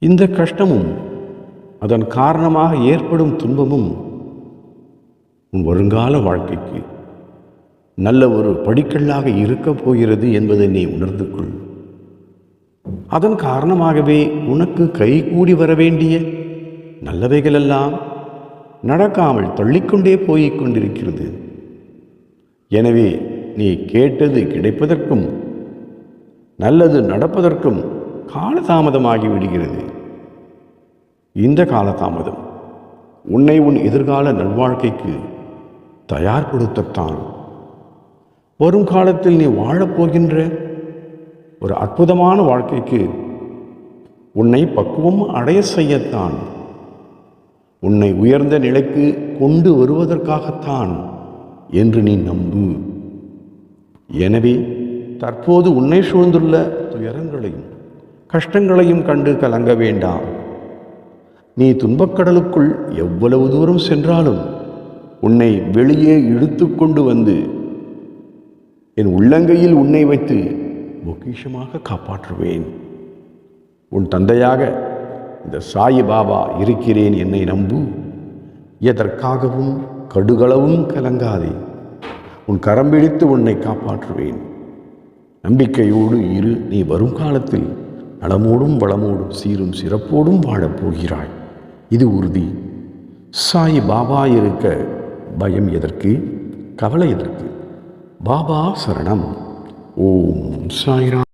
இந்த கஷ்டமும் அதன் காரணமாக ஏற்படும் துன்பமும் உன் வருங்கால வாழ்க்கைக்கு நல்ல ஒரு படிக்கல்லாக இருக்கப் போகிறது என்பதை நீ உணர்ந்து கொள். அதன் காரணமாகவே உனக்கு கைகூடி வர வேண்டிய நல்லவைகளெல்லாம் நடக்காமல் தள்ளிக்கொண்டே போய்க் கொண்டிருக்கிறது. எனவே நீ கேட்டது கிடைப்பதற்கும் நல்லது நடப்பதற்கும் காலதாமதமாகி விடுகிறது. இந்த காலதாமதம் உன்னை உன் எதிர்கால நல்வாழ்க்கைக்கு தயார்படுத்தத்தான். வரும் காலத்தில் நீ வாழப்போகின்ற ஒரு அற்புதமான வாழ்க்கைக்கு உன்னை பக்குவம் அடைய செய்யத்தான், உன்னை உயர்ந்த நிலைக்கு கொண்டு வருவதற்காகத்தான் என்று நீ நம்பு. எனவே தற்போது உன்னை சூழ்ந்துள்ள துயரங்களையும் கஷ்டங்களையும் கண்டு கலங்க வேண்டாம். நீ துன்பக்கடலுக்குள் எவ்வளவு தூரம் சென்றாலும் உன்னை வெளியே இழுத்து கொண்டு வந்து என் உள்ளங்கையில் உன்னை வைத்து பொக்கிஷமாக காப்பாற்றுவேன். உன் தந்தையாக இந்த சாயி பாபா இருக்கிறேன், என்னை நம்பு. எதற்காகவும் கடுகளவும் கலங்காதே. உன் கரம் பிடித்து உன்னை காப்பாற்றுவேன். நம்பிக்கையோடு இரு. நீ வரும் காலத்தில் நலமோடும் வளமோடும் சீரும் சிறப்போடும் வாழப்போகிறாய். இது உறுதி. சாயி பாபா இருக்க பயம் எதற்கு, கவலை எதற்கு? பாபா சரணம். ஓம் சாய்ராம்.